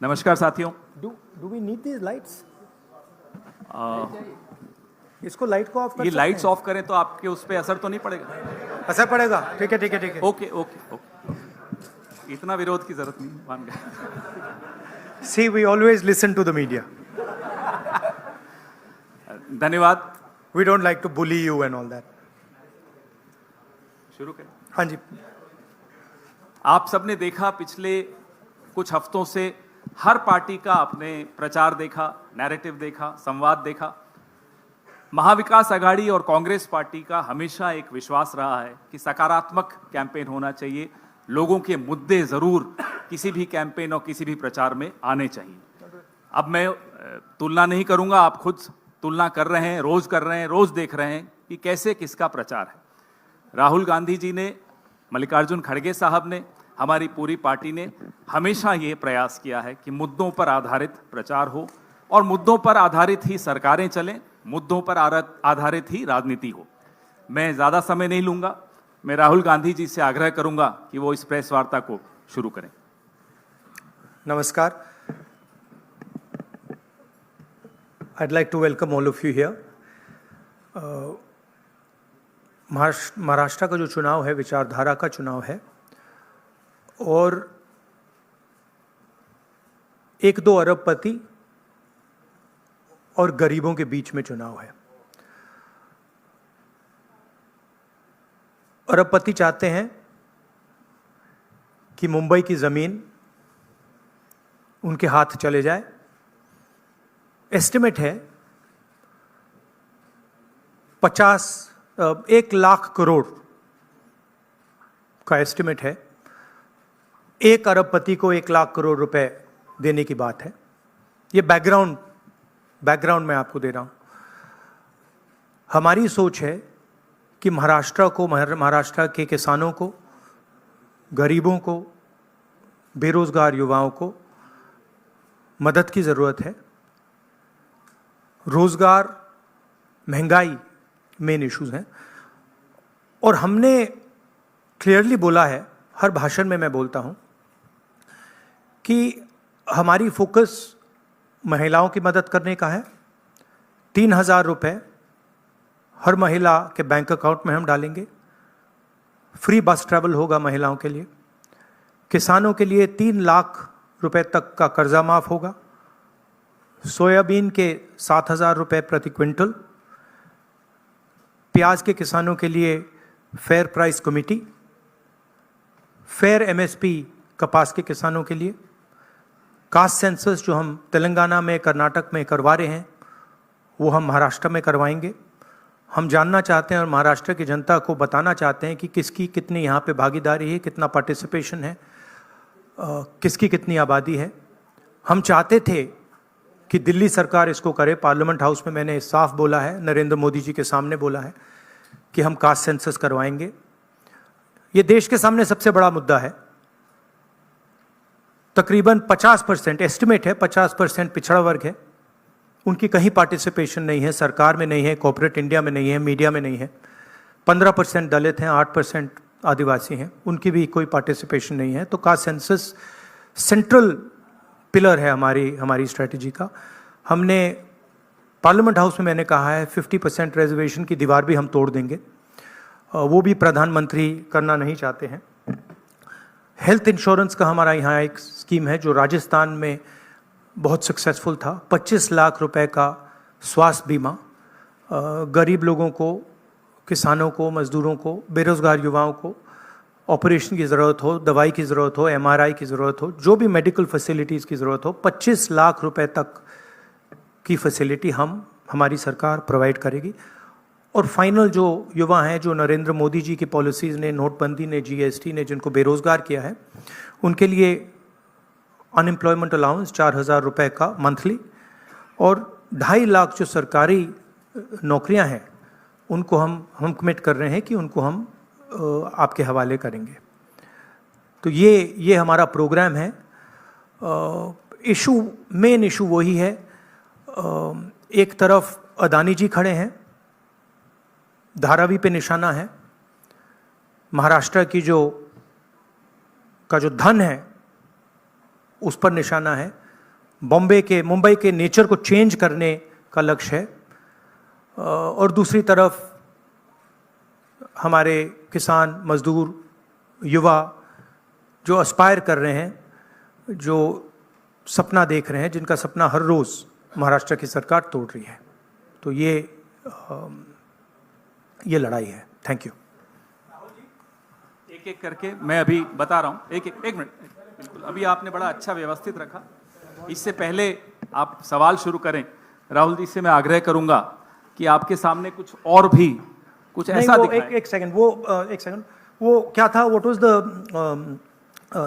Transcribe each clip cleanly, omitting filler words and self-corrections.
नमस्कार साथियों। Do we need these lights? इसको लाइट को ऑफ कर ये सकते लाइट्स हैं? ऑफ करें तो आपके उस पर असर तो नहीं पड़ेगा? असर पड़ेगा। ठीक है ठीक है ठीक है। ओके ओके ओके, इतना विरोध की जरूरत नहीं, मान गए। See, we always listen to the media. धन्यवाद। We don't like to bully you and all that. शुरू करें। हाँ जी। आप सबने देखा, पिछले कुछ हफ्तों से हर पार्टी का आपने प्रचार देखा, नैरेटिव देखा, संवाद देखा। महाविकास आघाड़ी और कांग्रेस पार्टी का हमेशा एक विश्वास रहा है कि सकारात्मक कैंपेन होना चाहिए, लोगों के मुद्दे जरूर किसी भी कैंपेन और किसी भी प्रचार में आने चाहिए। अब मैं तुलना नहीं करूंगा, आप खुद तुलना कर रहे हैं, रोज देख रहे हैं कि कैसे किसका प्रचार है। राहुल गांधी जी ने, मल्लिकार्जुन खड़गे साहब ने, हमारी पूरी पार्टी ने हमेशा ये प्रयास किया है कि मुद्दों पर आधारित प्रचार हो और मुद्दों पर आधारित ही सरकारें चलें, मुद्दों पर आधारित ही राजनीति हो। मैं ज़्यादा समय नहीं लूँगा, मैं राहुल गांधी जी से आग्रह करूँगा कि वो इस प्रेस वार्ता को शुरू करें। नमस्कार। I'd like to welcome all of you here. Maharashtra का जो चुनाव है विचारधारा का चुनाव है और 1-2 अरबपति और गरीबों के बीच में चुनाव है। अरबपति चाहते हैं कि मुंबई की जमीन उनके हाथ चले जाए। एस्टिमेट है 1 लाख करोड़ का एस्टिमेट है। 1 अरबपति को 1 लाख करोड़ रुपए देने की बात है। ये बैकग्राउंड मैं आपको दे रहा हूं। हमारी सोच है कि महाराष्ट्र के किसानों को, गरीबों को, बेरोजगार युवाओं को मदद की जरूरत है। रोजगार, महंगाई मेन इश्यूज हैं और हमने क्लियरली बोला है, हर भाषण में मैं बोलता हूं कि हमारी फोकस महिलाओं की मदद करने का है। 3,000 रुपये हर महिला के बैंक अकाउंट में हम डालेंगे। फ्री बस ट्रैवल होगा महिलाओं के लिए। किसानों के लिए 3 लाख रुपए तक का कर्जा माफ होगा। सोयाबीन के 7,000 रुपये प्रति क्विंटल। प्याज के किसानों के लिए fair price committee. Fair MSP कपास के किसानों के लिए। कास्ट सेंसस जो हम तेलंगाना में, कर्नाटक में करवा रहे हैं, वो हम महाराष्ट्र में करवाएंगे। हम जानना चाहते हैं और महाराष्ट्र की जनता को बताना चाहते हैं कि किसकी कितनी यहाँ पे भागीदारी है, कितना पार्टिसिपेशन है, किसकी कितनी आबादी है। हम चाहते थे कि दिल्ली सरकार इसको करे। पार्लियामेंट हाउस में मैंने साफ बोला है, नरेंद्र मोदी जी के सामने बोला है कि हम कास्ट सेंसस करवाएंगे। ये देश के सामने सबसे बड़ा मुद्दा है। तकरीबन 50%, एस्टिमेट है 50% पिछड़ा वर्ग है, उनकी कहीं पार्टिसिपेशन नहीं है, सरकार में नहीं है, कॉर्पोरेट इंडिया में नहीं है, मीडिया में नहीं है। 15% दलित हैं, 8% आदिवासी हैं, उनकी भी कोई पार्टिसिपेशन नहीं है। तो कास्ट सेंसस सेंट्रल पिलर है हमारी स्ट्रेटजी का। हमने पार्लियामेंट हाउस में मैंने कहा है 50% रिजर्वेशन की दीवार भी हम तोड़ देंगे। वो भी प्रधानमंत्री करना नहीं चाहते हैं। हेल्थ इंश्योरेंस का हमारा यहाँ एक स्कीम है जो राजस्थान में बहुत सक्सेसफुल था। 25 लाख रुपए का स्वास्थ्य बीमा गरीब लोगों को, किसानों को, मजदूरों को, बेरोजगार युवाओं को ऑपरेशन की ज़रूरत हो, दवाई की ज़रूरत हो, MRI की ज़रूरत हो, जो भी मेडिकल फैसिलिटीज़ की ज़रूरत हो, 25 लाख रुपए तक की फैसिलिटी हमारी सरकार प्रोवाइड करेगी। और फाइनल जो युवा हैं, जो नरेंद्र मोदी जी की पॉलिसीज़ ने, नोटबंदी ने, GST ने जिनको बेरोज़गार किया है, उनके लिए अनएम्प्लॉयमेंट अलाउंस 4,000 रुपये का मंथली और 2.5 लाख जो सरकारी नौकरियां हैं उनको हम कमिट कर रहे हैं कि उनको हम आपके हवाले करेंगे। तो ये हमारा प्रोग्राम है। मेन इशू वही है। एक तरफ अदानी जी खड़े हैं, धारावी पे निशाना है। महाराष्ट्र का जो धन है उस पर निशाना है। मुंबई के नेचर को चेंज करने का लक्ष्य है। और दूसरी तरफ हमारे किसान, मजदूर, युवा जो एस्पायर कर रहे हैं, जो सपना देख रहे हैं, जिनका सपना हर रोज़ महाराष्ट्र की सरकार तोड़ रही है। तो ये लड़ाई है। Thank you. एक एक करके मैं अभी बता रहा हूँ। एक मिनट, बिल्कुल। अभी आपने बड़ा अच्छा व्यवस्थित रखा। इससे पहले आप सवाल शुरू करें, राहुल जी से मैं आग्रह करूंगा कि आपके सामने कुछ और भी कुछ ऐसा दिखाएं। एक सेकंड, वो क्या था? व्हाट वाज द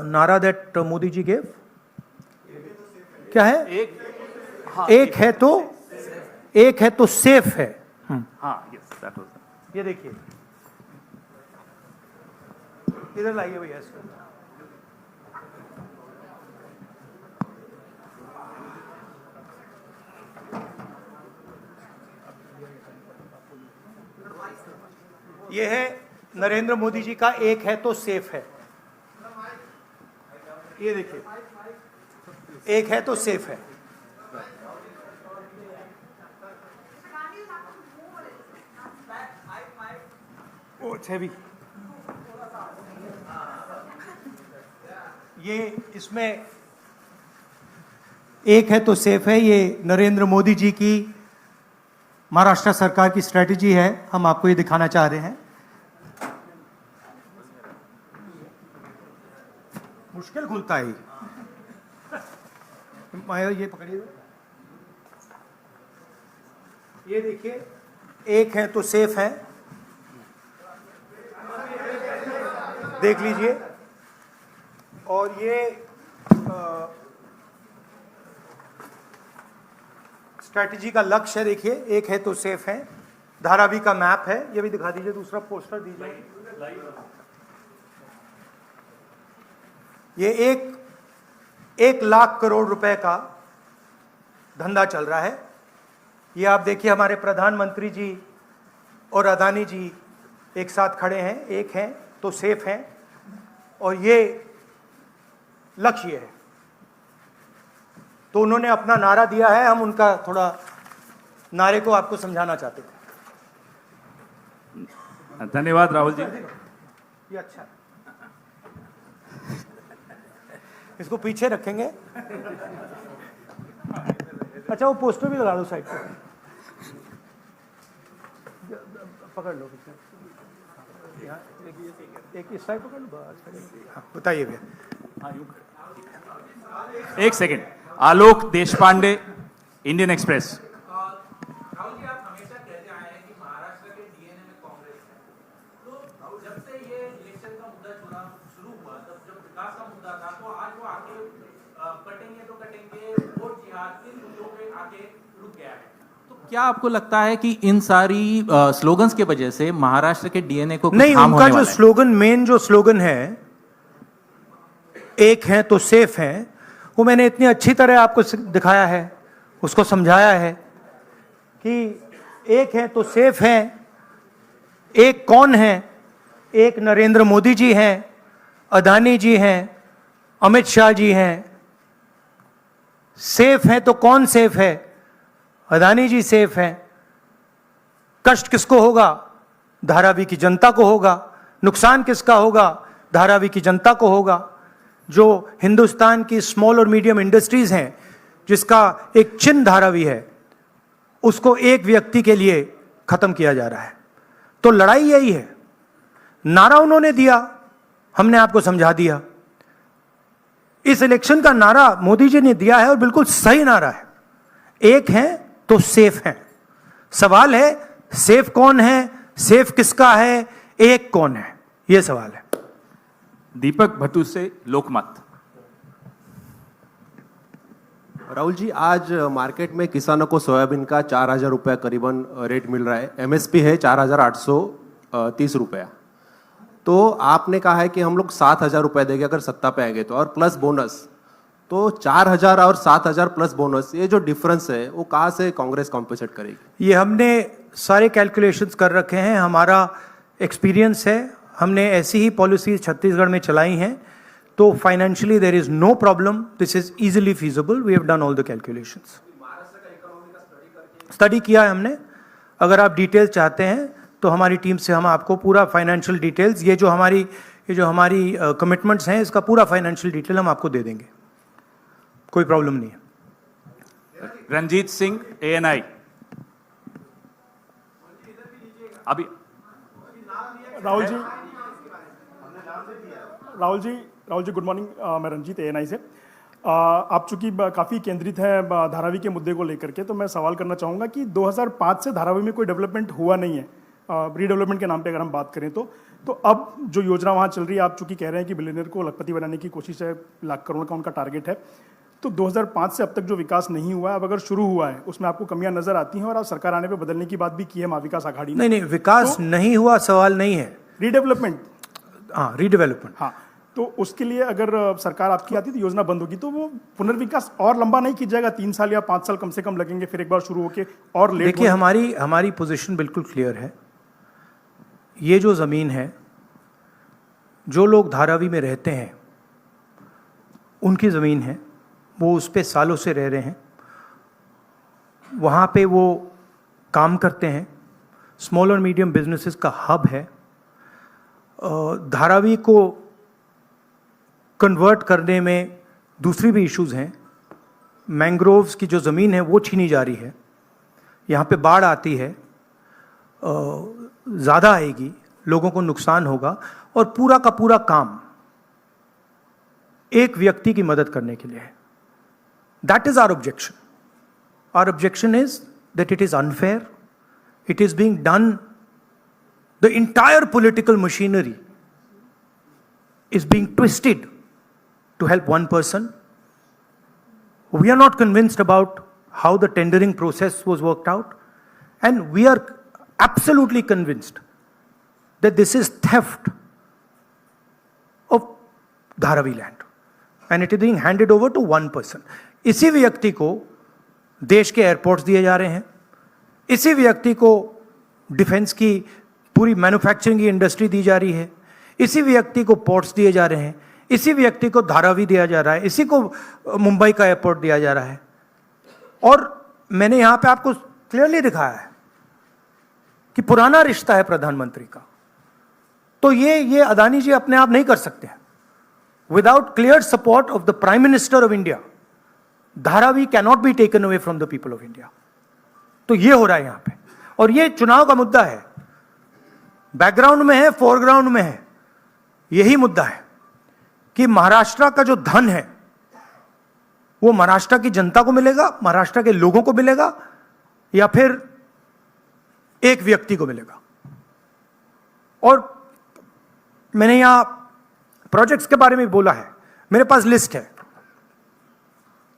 नारा दैट मोदी जी गेव? क्या है? एक है तो सेफ है। हाँ, यस, दैट वाज। ये देखिए, इधर लाइए भैया इसको। ये है नरेंद्र मोदी जी का एक है तो सेफ है। ये देखिए, एक है तो सेफ है। हैवी। ये इसमें एक है तो सेफ है, ये नरेंद्र मोदी जी की महाराष्ट्र सरकार की स्ट्रेटजी है। हम आपको ये दिखाना चाह रहे हैं। मुश्किल खुलता है ये पकड़िए। ये देखिए, एक है तो सेफ है, देख लीजिए। और ये स्ट्रैटेजी का लक्ष्य है। देखिए, एक है तो सेफ है। धारावी का मैप है, ये भी दिखा दीजिए। दूसरा पोस्टर दीजिए। ये एक लाख करोड़ रुपए का धंधा चल रहा है। ये आप देखिए, हमारे प्रधानमंत्री जी और अदानी जी एक साथ खड़े हैं। एक हैं तो सेफ हैं, और ये लक्ष्य है। तो उन्होंने अपना नारा दिया है, हम उनका थोड़ा नारे को आपको समझाना चाहते थे। धन्यवाद राहुल जी। ये अच्छा है, इसको पीछे रखेंगे। अच्छा, वो पोस्टर भी लगा दो साइड पे। पकड़ लो यहाँ, एक इस साइड पकड़ लो बस। हाँ, बताइए भैया। एक सेकंड। आलोक देशपांडे, इंडियन एक्सप्रेस। राहुल जी, आप हमेशा कहते आए हैं कि महाराष्ट्र के डीएनए में कांग्रेस है। तो जब से ये इलेक्शन का मुद्दा शुरू हुआ, तब जब विकास का मुद्दा था, तो आज वो आगे कटेंगे तो कटेंगे, वोट जिहाद इन मुद्दों पे आगे रुक गया है। तो क्या आपको लगता है कि इन सारी स्लोगन्स के वजह से महाराष्ट्र के डीएनए को नहीं, उनका जो स्लोगन, मेन जो स्लोगन है, एक है तो सेफ है, वो मैंने इतनी अच्छी तरह आपको दिखाया है, उसको समझाया है कि एक है तो सेफ है। एक कौन है? एक नरेंद्र मोदी जी हैं, अदानी जी हैं, अमित शाह जी हैं। सेफ है तो कौन सेफ है? अदानी जी सेफ हैं। कष्ट किसको होगा? धारावी की जनता को होगा। नुकसान किसका होगा? धारावी की जनता को होगा। जो हिंदुस्तान की स्मॉल और मीडियम इंडस्ट्रीज हैं, जिसका एक चिन्ह धारावी है, उसको एक व्यक्ति के लिए खत्म किया जा रहा है। तो लड़ाई यही है। नारा उन्होंने दिया, हमने आपको समझा दिया। इस इलेक्शन का नारा मोदी जी ने दिया है, और बिल्कुल सही नारा है। एक है तो सेफ है। सवाल है, सेफ कौन है? सेफ किसका है? एक कौन है? यह सवाल है। दीपक भट्टू से लोकमत। राहुल जी, आज मार्केट में किसानों को सोयाबीन का 4,000 रुपया करीबन रेट मिल रहा है। एमएसपी है 4,830 रुपया। तो आपने कहा है कि हम लोग 7,000 रुपये देंगे अगर सत्ता पे आएंगे तो, और प्लस बोनस। तो 4,000 और 7,000 प्लस बोनस, ये जो डिफरेंस है वो कहाँ से कांग्रेस कॉम्पेंसेट करेगी? ये हमने सारे कैलकुलेशंस कर रखे हैं, हमारा एक्सपीरियंस है। हमने ऐसी ही पॉलिसीज छत्तीसगढ़ में चलाई हैं। तो financially there is no problem, this is easily feasible, we have done all the calculations. Study किया है हमने, अगर आप डिटेल्स चाहते हैं तो हमारी टीम से हम आपको पूरा फाइनेंशियल डिटेल्स, ये जो हमारी कमिटमेंट्स हैं, इसका पूरा फाइनेंशियल डिटेल हम आपको दे देंगे, कोई प्रॉब्लम नहीं है। रंजीत सिंह, ANI। अभी राहुल जी गुड मॉर्निंग। मैं रंजीत, ANI से। आप चूंकि काफ़ी केंद्रित हैं धारावी के मुद्दे को लेकर के, तो मैं सवाल करना चाहूँगा कि 2005 से धारावी में कोई डेवलपमेंट हुआ नहीं है, रीडेवलपमेंट के नाम पे अगर हम बात करें तो अब जो योजना वहाँ चल रही है, आप चूंकि कह रहे हैं कि बिलियनियर को लखपति बनाने की कोशिश है, लाख करोड़ का उनका टारगेट है, तो 2005 से अब तक जो विकास नहीं हुआ है, अब अगर शुरू हुआ है उसमें आपको कमियां नजर आती हैं, और आप सरकार आने पे बदलने की बात भी की है महाविकास आघाड़ी ने। नहीं, विकास नहीं हुआ सवाल नहीं है, रीडेवलपमेंट। हाँ, रीडेवलपमेंट। हाँ, तो उसके लिए अगर सरकार आपकी आती तो योजना बंद होगी, तो वो पुनर्विकास और लंबा नहीं किया जाएगा, 3 साल या 5 साल कम से कम लगेंगे, फिर एक बार शुरू होके और लेट। देखिए, हमारी पोजीशन बिल्कुल क्लियर है। ये जो ज़मीन है, जो लोग धारावी में रहते हैं उनकी ज़मीन है, वो उस पे सालों से रह रहे हैं, वहाँ पे वो काम करते हैं, स्मॉल और मीडियम बिजनेसेस का हब है। धारावी को कन्वर्ट करने में दूसरी भी इश्यूज हैं। मैंग्रोव्स की जो ज़मीन है वो छीनी जा रही है, यहाँ पे बाढ़ आती है, ज़्यादा आएगी, लोगों को नुकसान होगा, और पूरा का पूरा काम एक व्यक्ति की मदद करने के लिए है। That is our objection. Our objection is that it is unfair, it is being done, the entire political machinery is being twisted to help one person. We are not convinced about how the tendering process was worked out, and we are absolutely convinced that this is theft of Dharavi land, and it is being handed over to one person. इसी व्यक्ति को देश के airports दिए जा रहे हैं, इसी व्यक्ति को डिफेंस की पूरी मैन्युफैक्चरिंग की इंडस्ट्री दी जा रही है, इसी व्यक्ति को पोर्ट्स दिए जा रहे हैं, इसी व्यक्ति को धारावी दिया जा रहा है, इसी को मुंबई का एयरपोर्ट दिया जा रहा है। और मैंने यहां पे आपको क्लियरली दिखाया है कि पुराना रिश्ता है प्रधानमंत्री का, तो ये अदानी जी अपने आप नहीं कर सकते हैं। Without clear support of the prime minister of India, Dharavi cannot be taken away from the people of India. तो ये हो रहा है यहां पे, और ये चुनाव का मुद्दा है, बैकग्राउंड में है, फोरग्राउंड में है। यही मुद्दा है कि महाराष्ट्र का जो धन है वो महाराष्ट्र की जनता को मिलेगा, महाराष्ट्र के लोगों को मिलेगा, या फिर एक व्यक्ति को मिलेगा। और मैंने यहां प्रोजेक्ट्स के बारे में बोला है, मेरे पास लिस्ट है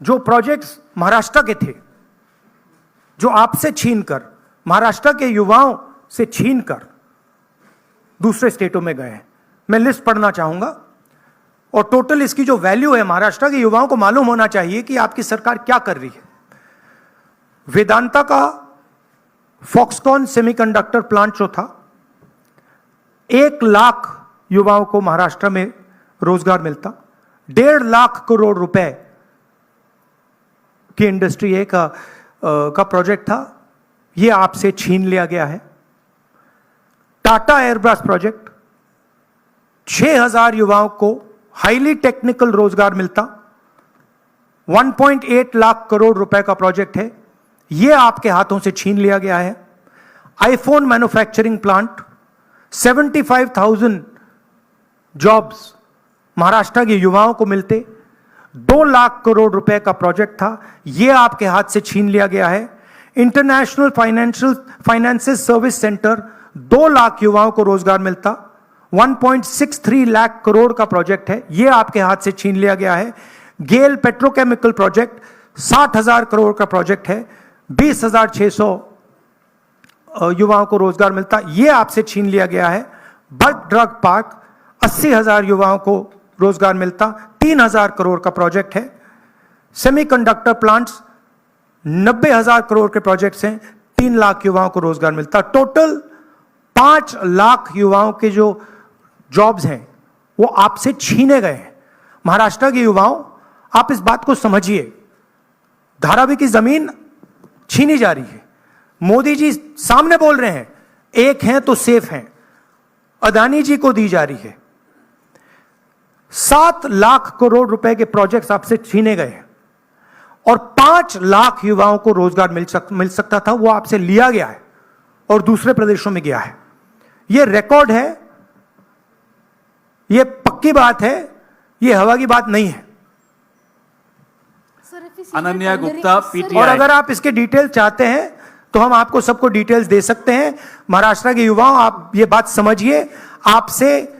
जो प्रोजेक्ट्स महाराष्ट्र के थे, जो आपसे छीनकर, महाराष्ट्र के युवाओं से छीनकर दूसरे स्टेटों में गए हैं। मैं लिस्ट पढ़ना चाहूंगा, और टोटल इसकी जो वैल्यू है, महाराष्ट्र के युवाओं को मालूम होना चाहिए कि आपकी सरकार क्या कर रही है। वेदांता का फॉक्सकॉन सेमीकंडक्टर प्लांट जो था, 1 लाख युवाओं को महाराष्ट्र में रोजगार मिलता, 1.5 लाख करोड़ रुपए की इंडस्ट्री का प्रोजेक्ट था, यह आपसे छीन लिया गया है। टाटा एयरब्रश प्रोजेक्ट, 6,000 युवाओं को हाईली टेक्निकल रोजगार मिलता, 1.8 लाख करोड़ रुपए का प्रोजेक्ट है, यह आपके हाथों से छीन लिया गया है। IPhone manufacturing plant, 75,000 jobs Maharashtra के युवाओं को मिलते, 2 लाख करोड़ रुपए का प्रोजेक्ट था, यह आपके हाथ से छीन लिया गया है। International finances service centre, 2 lakh युवाओं को रोजगार मिलता, 1.63 लाख करोड़ का प्रोजेक्ट है, यह आपके हाथ से छीन लिया गया है। गेल पेट्रोकेमिकल प्रोजेक्ट, 60,000 करोड़ का प्रोजेक्ट है, 20,600 युवाओं को रोजगार मिलता, यह आपसे छीन लिया गया है। बर्ड ड्रग पार्क, 80,000 युवाओं को रोजगार मिलता, 3,000 करोड़ का प्रोजेक्ट है। सेमीकंडक्टर प्लांट्स, 90,000 करोड़ के प्रोजेक्ट्स हैं, 3 लाख युवाओं को रोजगार मिलता। टोटल 5 लाख युवाओं के जो जॉब्स हैं वो आपसे छीने गए हैं। महाराष्ट्र के युवाओं, आप इस बात को समझिए, धारावी की जमीन छीनी जा रही है। मोदी जी सामने बोल रहे हैं, एक हैं तो सेफ हैं, अदानी जी को दी जा रही है। 7 लाख करोड़ रुपए के प्रोजेक्ट्स आपसे छीने गए हैं और 5 लाख युवाओं को रोजगार मिल सकता था, वो आपसे लिया गया है और दूसरे प्रदेशों में गया है। यह रिकॉर्ड है, यह पक्की बात है, यह हवा की बात नहीं है। अनन्या गुप्ता, और पीटीआई। अगर आप इसके डिटेल चाहते हैं तो हम आपको सबको डिटेल्स दे सकते हैं। महाराष्ट्र के युवाओं, आप ये बात समझिए, आपसे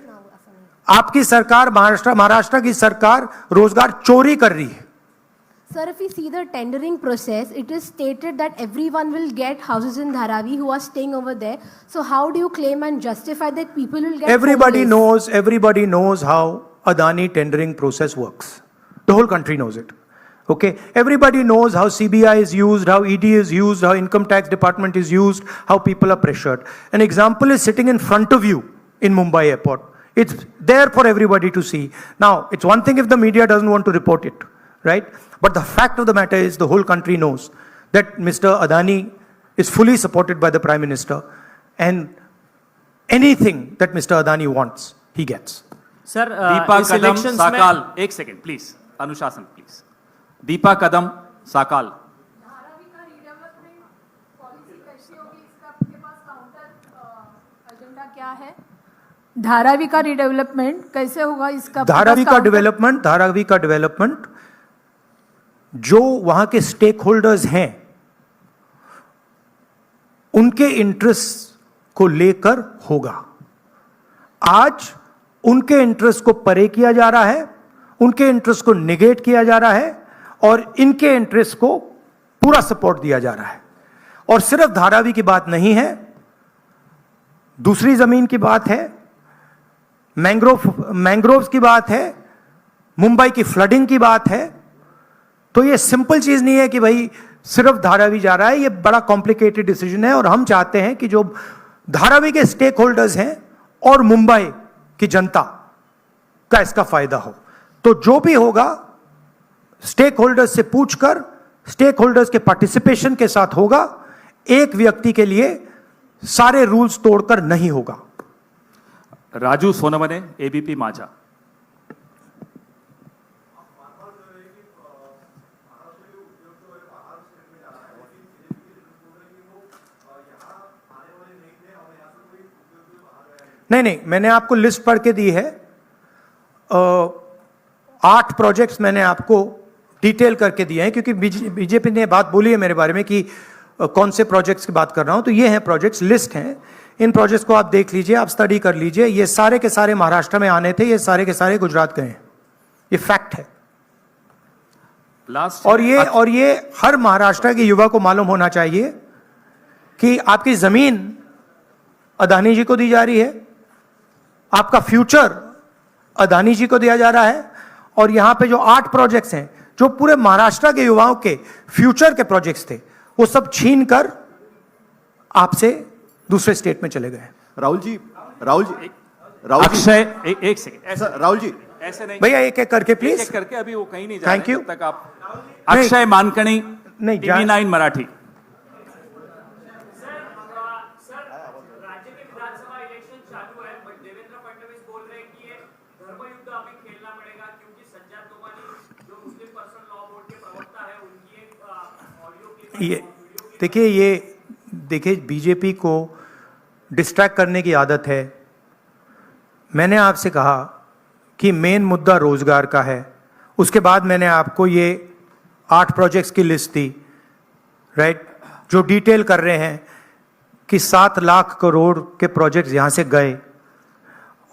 आपकी सरकार, महाराष्ट्र की सरकार रोजगार चोरी कर रही है। Sir, if we see the tendering process, it is stated that everyone will get houses in Dharavi who are staying over there. So how do you claim and justify that people will get Everybody homeless? everybody knows how Adani tendering process works. The whole country knows it. Okay, everybody knows how CBI is used, how ED is used, how income tax department is used, how people are pressured. An example is sitting in front of you in Mumbai airport. It's there for everybody to see. Now, it's one thing if the media doesn't want to report it, right? But the fact of the matter is the whole country knows that Mr. Adani is fully supported by the Prime Minister, and anything that Mr. Adani wants, he gets. Sir Deepa इस कदम elections में साकाल, एक second please, अनुशासन please. Deepa कदम साकाल। धारावी का redevelopment policy कैसी होगी, इसका आपके पास counter agenda क्या है? धारावी का रीडेवलपमेंट कैसे होगा, इसका धारावी का डेवलपमेंट जो वहां के स्टेक होल्डर्स हैं उनके इंटरेस्ट को लेकर होगा। आज उनके इंटरेस्ट को परे किया जा रहा है, उनके इंटरेस्ट को निगेट किया जा रहा है और इनके इंटरेस्ट को पूरा सपोर्ट दिया जा रहा है। और सिर्फ धारावी की बात नहीं है, दूसरी जमीन की बात है, मैंग्रोव्स की बात है, मुंबई की फ्लडिंग की बात है। तो ये सिंपल चीज नहीं है कि भाई सिर्फ धारावी जा रहा है, ये बड़ा कॉम्प्लिकेटेड डिसीजन है। और हम चाहते हैं कि जो धारावी के स्टेक होल्डर्स हैं और मुंबई की जनता का इसका फायदा हो। तो जो भी होगा स्टेक होल्डर्स से पूछकर, स्टेक होल्डर्स के पार्टिसिपेशन के साथ होगा। एक व्यक्ति के लिए सारे रूल्स तोड़कर नहीं होगा। राजू सोनवने, एबीपी माझा। नहीं, मैंने आपको लिस्ट पढ़ के दी है। 8 प्रोजेक्ट्स मैंने आपको डिटेल करके दिए हैं, क्योंकि बीजेपी ने बात बोली है मेरे बारे में कि कौन से प्रोजेक्ट्स की बात कर रहा हूं। तो ये हैं प्रोजेक्ट्स, लिस्ट हैं। इन प्रोजेक्ट्स को आप देख लीजिए, आप स्टडी कर लीजिए। ये सारे के सारे महाराष्ट्र में आने थे, ये सारे के सारे गुजरात गए हैं, ये फैक्ट है। लास्ट और ये हर महाराष्ट्र के युवा को मालूम होना चाहिए कि आपकी जमीन अदानी जी को दी जा रही है, आपका फ्यूचर अदानी जी को दिया जा रहा है। और यहां पे जो 8 प्रोजेक्ट्स हैं, जो पूरे महाराष्ट्र के युवाओं के फ्यूचर के प्रोजेक्ट्स थे, वो सब छीन कर आपसे दूसरे स्टेट में चले गए। राहुल जी अक्षय, एक सेकंड, ऐसा राहुल जी ऐसे नहीं भैया एक एक करके प्लीज। एक करके, अभी वो कहीं नहीं जा Thank रहे you. जब तक आप। अक्षय मानकणी, नहीं, टीवी 9 मराठी। राज्य के विधानसभा इलेक्शन चालू है, बट देवेंद्र फडणवीस बोल रहे हैं कि ये धर्मयुद्ध अभी खेलना पड़ेगा, क्योंकि संजय तोमानी जो मुस्लिम पर्सनल लॉ बोर्ड के प्रवक्ता है, उनकी एक ऑडियो ये देखिए बीजेपी को डिस्ट्रैक्ट करने की आदत है। मैंने आपसे कहा कि मेन मुद्दा रोजगार का है, उसके बाद मैंने आपको ये 8 प्रोजेक्ट्स की लिस्ट दी, राइट, जो डिटेल कर रहे हैं कि 7 लाख करोड़ के प्रोजेक्ट्स यहां से गए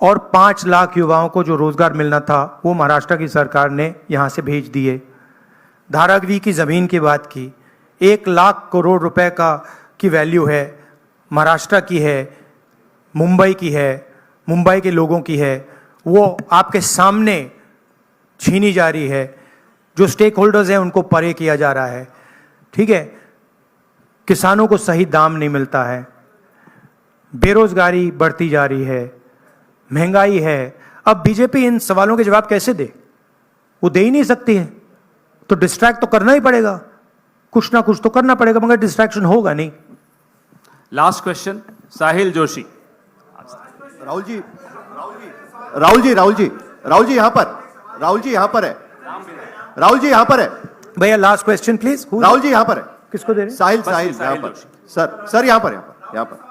और 5 लाख युवाओं को जो रोजगार मिलना था वो महाराष्ट्र की सरकार ने यहां से भेज दिए। धारावी की जमीन की बात की, 1 लाख करोड़ रुपए की वैल्यू है, महाराष्ट्र की है, मुंबई की है, मुंबई के लोगों की है, वो आपके सामने छीनी जा रही है। जो स्टेक होल्डर्स हैं उनको परे किया जा रहा है, ठीक है। किसानों को सही दाम नहीं मिलता है, बेरोजगारी बढ़ती जा रही है, महंगाई है। अब बीजेपी इन सवालों के जवाब कैसे दे? वो दे ही नहीं सकती है, तो डिस्ट्रैक्ट तो करना ही पड़ेगा, कुछ ना कुछ तो करना पड़ेगा, मगर डिस्ट्रैक्शन होगा नहीं। लास्ट क्वेश्चन साहिल जोशी। राहुल जी राहुल जी राहुल जी राहुल जी यहाँ पर, राहुल जी यहाँ पर है, राहुल जी यहाँ पर है, भैया last question please. Rahul ji यहाँ पर है। किसको दे रहे हैं? साहिल बस साहिल साहिल यहाँ पर जोशी। सर यहाँ पर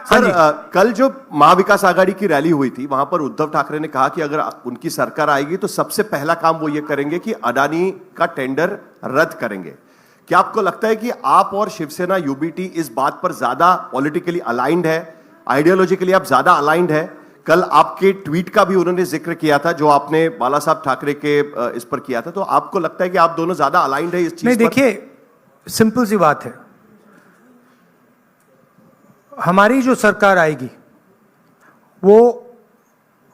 सर कल जो महाविकास आघाड़ी की रैली हुई थी वहां पर उद्धव ठाकरे ने कहा कि अगर उनकी सरकार आएगी तो सबसे पहला काम वो ये करेंगे कि अडानी का टेंडर रद्द करेंगे। क्या आपको लगता है कि आप और शिवसेना यूबीटी इस बात पर ज्यादा पॉलिटिकली अलाइंड है, आइडियोलॉजिकली आप ज्यादा अलाइंड है? कल आपके ट्वीट का भी उन्होंने जिक्र किया था जो आपने बाला साहब ठाकरे के इस पर किया था, तो आपको लगता है कि आप दोनों ज्यादा अलाइंड है इस चीज नहीं, पर? देखिए सिंपल सी बात है, हमारी जो सरकार आएगी वो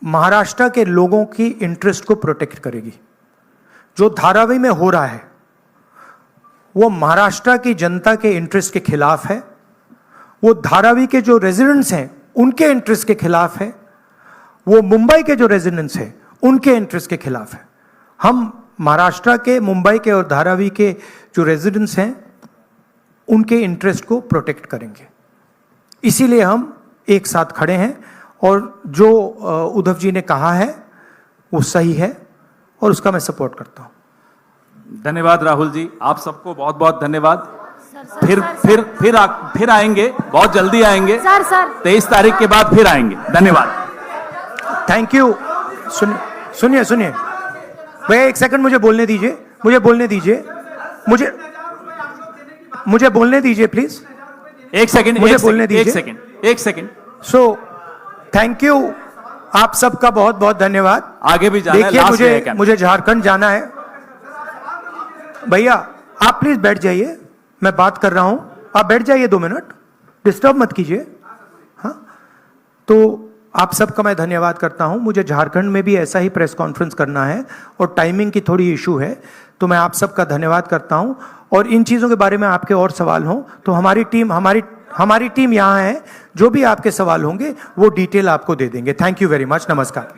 महाराष्ट्र के लोगों की इंटरेस्ट को प्रोटेक्ट करेगी। जो धारावी में हो रहा है वो महाराष्ट्र की जनता के इंटरेस्ट के खिलाफ है, वो धारावी के जो रेजिडेंट्स हैं उनके इंटरेस्ट के खिलाफ है, वो मुंबई के जो रेजिडेंट्स हैं उनके इंटरेस्ट के खिलाफ है। हम महाराष्ट्र के, मुंबई के और धारावी के जो रेजिडेंट्स हैं उनके इंटरेस्ट को प्रोटेक्ट करेंगे, इसीलिए हम एक साथ खड़े हैं। और जो उद्धव जी ने कहा है वो सही है और उसका मैं सपोर्ट करता हूं। धन्यवाद राहुल जी, आप सबको बहुत बहुत धन्यवाद। फिर आएंगे, बहुत जल्दी आएंगे। 23 तारीख के बाद फिर आएंगे। धन्यवाद, थैंक यू। सुनिए भैया एक सेकंड मुझे बोलने दीजिए, मुझे बोलने दीजिए प्लीज। एक सेकंड मुझे बोलने दीजिए। एक सेकंड। सो थैंक यू, आप सबका बहुत बहुत धन्यवाद। आगे भी जाना है, देखिए लास्ट में है मुझे झारखंड जाना है। भैया आप प्लीज बैठ जाइए, मैं बात कर रहा हूं, आप बैठ जाइए 2 मिनट, डिस्टर्ब मत कीजिए। हाँ, तो आप सबका मैं धन्यवाद करता हूं। मुझे झारखंड में भी ऐसा ही प्रेस कॉन्फ्रेंस करना है और टाइमिंग की थोड़ी इशू है, तो मैं आप सबका धन्यवाद करता हूं। और इन चीज़ों के बारे में आपके और सवाल हों तो हमारी टीम यहाँ है, जो भी आपके सवाल होंगे वो डिटेल आपको दे देंगे। थैंक यू वेरी मच, नमस्कार।